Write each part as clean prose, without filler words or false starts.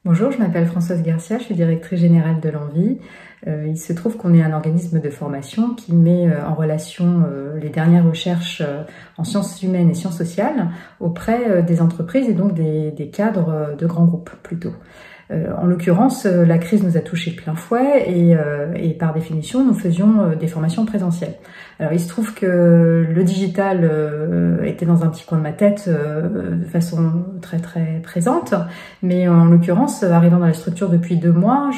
Bonjour, je m'appelle Françoise Garcia, je suis directrice générale de l'Envie. Il se trouve qu'on est un organisme de formation qui met en relation les dernières recherches en sciences humaines et sciences sociales auprès des entreprises et donc des cadres de grands groupes plutôt. En l'occurrence, la crise nous a touchés de plein fouet et par définition, nous faisions des formations présentielles. Alors, il se trouve que le digital était dans un petit coin de ma tête de façon très présente, mais en l'occurrence, arrivant dans la structure depuis 2 mois,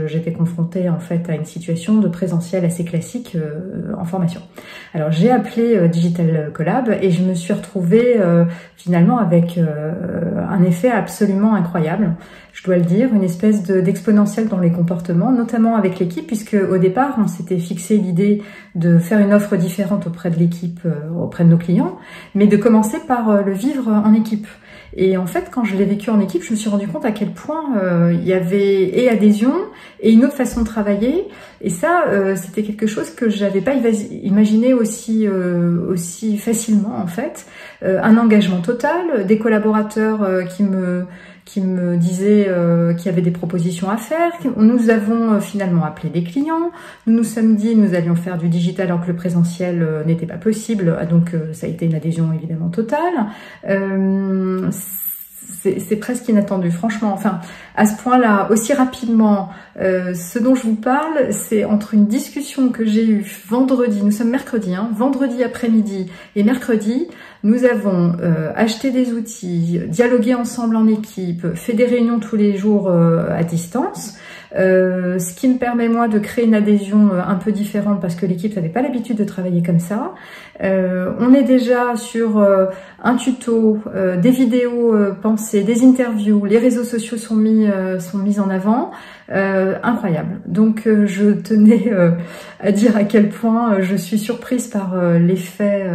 j'étais confrontée en fait à une situation de présentiel assez classique en formation. Alors, j'ai appelé Digital Collab et je me suis retrouvée finalement avec un effet absolument incroyable. Je dois le dire, une espèce d'exponentiel dans les comportements, notamment avec l'équipe, puisque au départ, on s'était fixé l'idée de faire une offre différente auprès de l'équipe, auprès de nos clients, mais de commencer par le vivre en équipe. Et en fait, quand je l'ai vécu en équipe, je me suis rendu compte à quel point il y avait et adhésion et une autre façon de travailler. Et ça, c'était quelque chose que j'avais pas imaginé aussi facilement en fait. Un engagement total, des collaborateurs qui me disaient qu'il y avait des propositions à faire. Nous avons finalement appelé des clients. Nous nous sommes dit nous allions faire du digital alors que le présentiel n'était pas possible. Donc ça a été une adhésion évidemment totale. C'est presque inattendu, franchement. Enfin, à ce point-là, aussi rapidement, ce dont je vous parle, c'est entre une discussion que j'ai eue vendredi, nous sommes mercredi, vendredi après-midi et mercredi, nous avons acheté des outils, dialogué ensemble en équipe, fait des réunions tous les jours à distance, ce qui me permet moi de créer une adhésion un peu différente parce que l'équipe n'avait pas l'habitude de travailler comme ça. On est déjà sur un tuto, des vidéos pensées, des interviews, les réseaux sociaux sont mis en avant. Incroyable. Donc je tenais à dire à quel point je suis surprise par l'effet.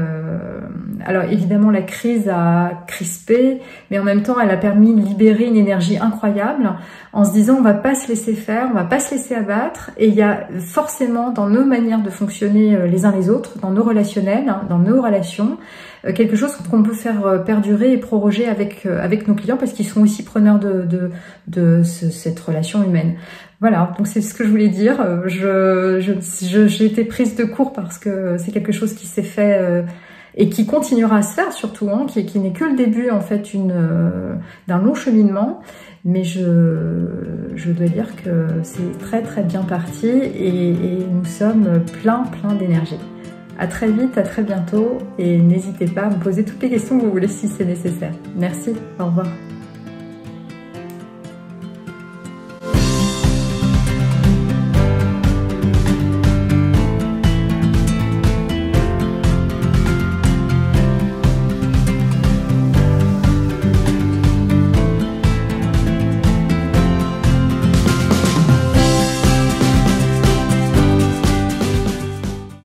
Alors évidemment la crise a crispé, mais en même temps elle a permis de libérer une énergie incroyable en se disant on va pas se laisser faire, on va pas se laisser abattre. Et il y a forcément dans nos manières de fonctionner les uns les autres, dans nos relationnels, dans nos relations, quelque chose qu'on peut faire perdurer et proroger avec nos clients parce qu'ils sont aussi preneurs de cette relation humaine. Voilà, donc c'est ce que je voulais dire. J'ai été prise de court parce que c'est quelque chose qui s'est fait et qui continuera à se faire surtout, qui n'est que le début en fait d'un long cheminement. Mais je dois dire que c'est très bien parti et nous sommes plein d'énergie. À très vite, à très bientôt et n'hésitez pas à me poser toutes les questions que vous voulez si c'est nécessaire. Merci, au revoir.